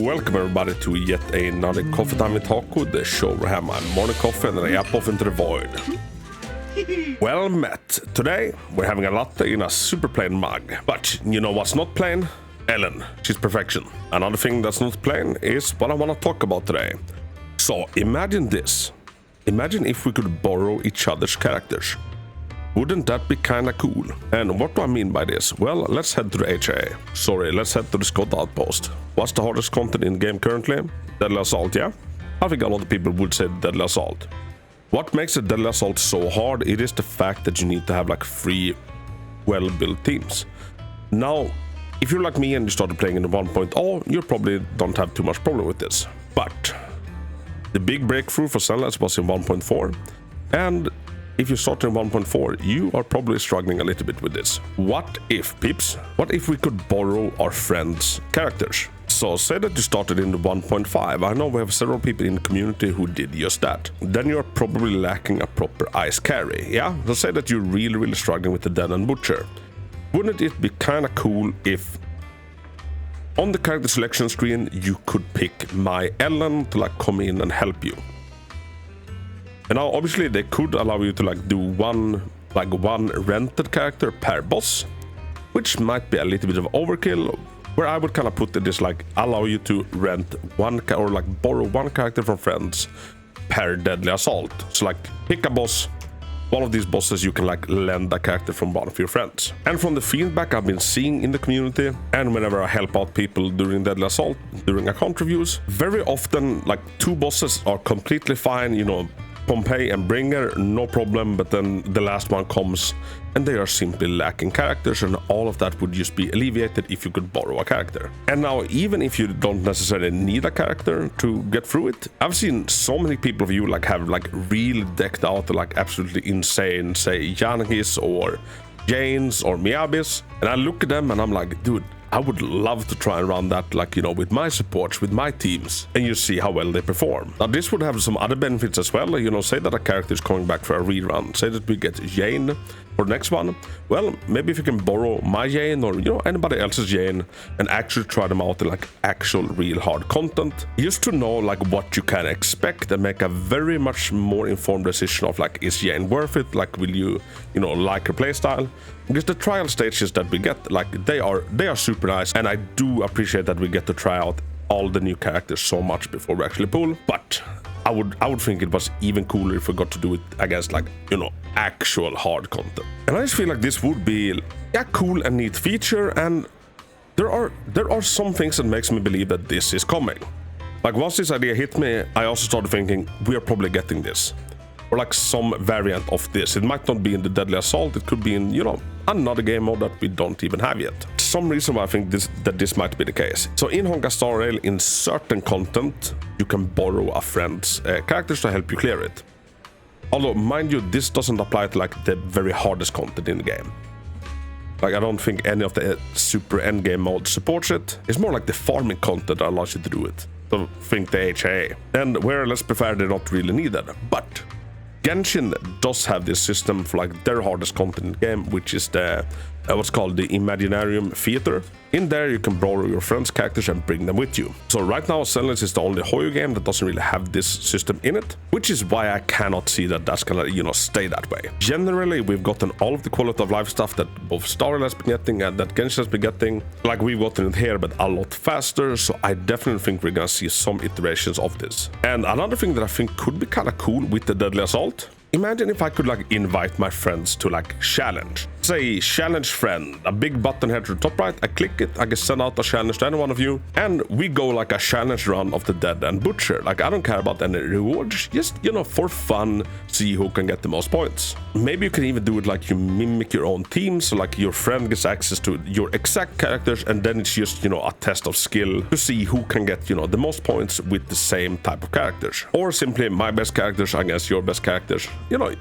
Welcome everybody to yet another Coffee Time with Hako, the show where I have my morning coffee and then I up off into the void. Well met. Today we're having a latte in a super plain mug. But you know what's not plain? Ellen. She's perfection. Another thing that's not plain is what I want to talk about today. So imagine this. Imagine if we could borrow each other's characters. Wouldn't that be kinda cool? And what do I mean by this? Well, let's head to the HA. Sorry, let's head to the Scott Outpost. What's the hardest content in the game currently? Deadly Assault, yeah? I think a lot of people would say Deadly Assault. What makes a Deadly Assault so hard? It is the fact that you need to have like 3 well-built teams. Now, if you're like me and you started playing in the 1.0, you probably don't have too much problem with this. But the big breakthrough for Zenless was in 1.4, and if you start in 1.4, you are probably struggling a little bit with this. What if, peeps? What if we could borrow our friends' characters? So say that you started in the 1.5. I know we have several people in the community who did just that. Then you're probably lacking a proper ice carry, yeah? So say that you're really struggling with the Den and Butcher. Wouldn't it be kinda cool if on the character selection screen you could pick my Ellen to like come in and help you? And now obviously they could allow you to like do one rented character per boss, which might be a little bit of overkill, where I would kind of put this like allow you to rent one or like borrow one character from friends per Deadly Assault. So like pick a boss, one of these bosses you can like lend a character from one of your friends. And from the feedback I've been seeing in the community and whenever I help out people during Deadly Assault, during account reviews, very often like 2 bosses are completely fine, you know, Pompeii and Bringer, no problem, but then the last one comes and they are simply lacking characters, and all of that would just be alleviated if you could borrow a character. And now, even if you don't necessarily need a character to get through it, I've seen so many people of you like have like really decked out like absolutely insane, say Yanagis or Janes or Miyabis, and I look at them and I'm like, dude, I would love to try and run that, like, you know, with my supports, with my teams, and you see how well they perform. Now, this would have some other benefits as well. You know, say that a character is coming back for a rerun. Say that we get Jane for the next one. Well, maybe if you can borrow my Jane or, you know, anybody else's Jane and actually try them out in, like, actual real hard content, just to know, like, what you can expect and make a very much more informed decision of, like, is Jane worth it? Like, will you know, like her playstyle? Because the trial stages that we get, like, they are super nice, and I do appreciate that we get to try out all the new characters so much before we actually pull. But I would think it was even cooler if we got to do it against, like, you know, actual hard content. And I just feel like this would be a cool and neat feature, and there are some things that makes me believe that this is coming. Like, once this idea hit me, I also started thinking we are probably getting this. Or like some variant of this. It might not be in the Deadly Assault, it could be in, you know, another game mode that we don't even have yet. Some reason why I think this might be the case. So in Honka Star Rail, in certain content, you can borrow a friend's characters to help you clear it. Although, mind you, this doesn't apply to like the very hardest content in the game. Like, I don't think any of the super endgame mode supports it. It's more like the farming content that allows you to do it. So think the HA. And where, let's be fair, they're not really needed. But Genshin does have this system for like their hardest content in the game, which is the what's called the Imaginarium Theater. In there you can borrow your friends' characters and bring them with you. So right now Zenless is the only Hoyo game that doesn't really have this system in it, which is why I cannot see that that's gonna, you know, stay that way. Generally we've gotten all of the quality of life stuff that both Star Rail has been getting and that Genshin has been getting, like we've gotten it here, but a lot faster. So I definitely think we're gonna see some iterations of this. And another thing that I think could be kind of cool with the Deadly Assault, imagine if I could like invite my friends to like challenge. Say challenge friend, a big button here to the top right, I click it, I can send out a challenge to any one of you, and we go like a challenge run of the Dead and Butcher. Like, I don't care about any rewards, just, you know, for fun, see who can get the most points. Maybe you can even do it like you mimic your own team, so like your friend gets access to your exact characters, and then it's just, you know, a test of skill to see who can get, you know, the most points with the same type of characters. Or simply my best characters against your best characters. You know,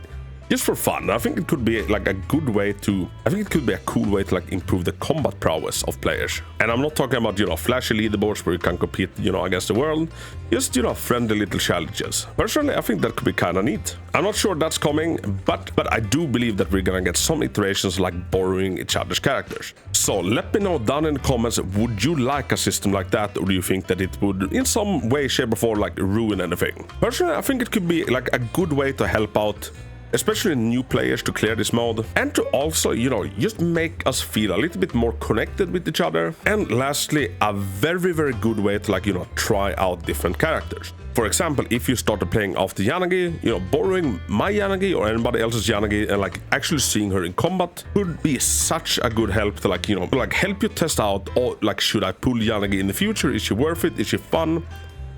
just for fun. I think it could be like a good way to, I think it could be a cool way to like improve the combat prowess of players. And I'm not talking about, you know, flashy leaderboards where you can compete, you know, against the world. Just, you know, friendly little challenges. Personally, I think that could be kind of neat. I'm not sure that's coming, but I do believe that we're gonna get some iterations like borrowing each other's characters. So let me know down in the comments, would you like a system like that, or do you think that it would in some way, shape or form like ruin anything? Personally, I think it could be like a good way to help out especially new players to clear this mode, and to also, you know, just make us feel a little bit more connected with each other. And lastly, a very good way to, like, you know, try out different characters. For example, if you started playing after Yanagi, you know, borrowing my Yanagi or anybody else's Yanagi and like actually seeing her in combat would be such a good help to, like, you know, like help you test out, or like, should I pull Yanagi in the future? Is she worth it? Is she fun?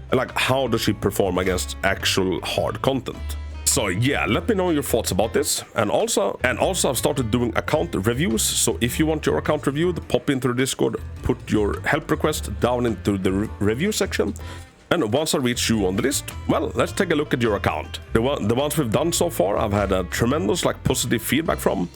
And like, how does she perform against actual hard content? So yeah, let me know your thoughts about this. And also I've started doing account reviews. So if you want your account reviewed, pop into the Discord, put your help request down into the review section. And once I reach you on the list, well, let's take a look at your account. The ones we've done so far, I've had a tremendous like positive feedback from.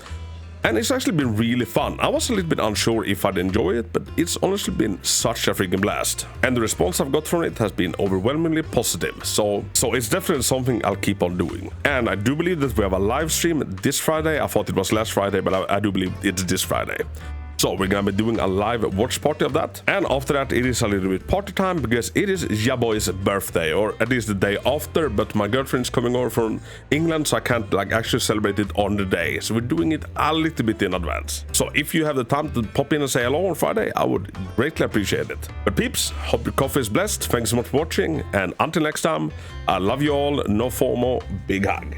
And it's actually been really fun. I was a little bit unsure if I'd enjoy it, but it's honestly been such a freaking blast. And the response I've got from it has been overwhelmingly positive. So it's definitely something I'll keep on doing. And I do believe that we have a live stream this Friday. I thought it was last Friday, but I do believe it's this Friday. So we're gonna be doing a live watch party of that. And after that, it is a little bit party time, because it is Yaboy's birthday, or at least the day after. But my girlfriend's coming over from England, so I can't like actually celebrate it on the day. So we're doing it a little bit in advance. So if you have the time to pop in and say hello on Friday, I would greatly appreciate it. But peeps, hope your coffee is blessed. Thanks so much for watching, and until next time, I love you all. No FOMO. Big hug.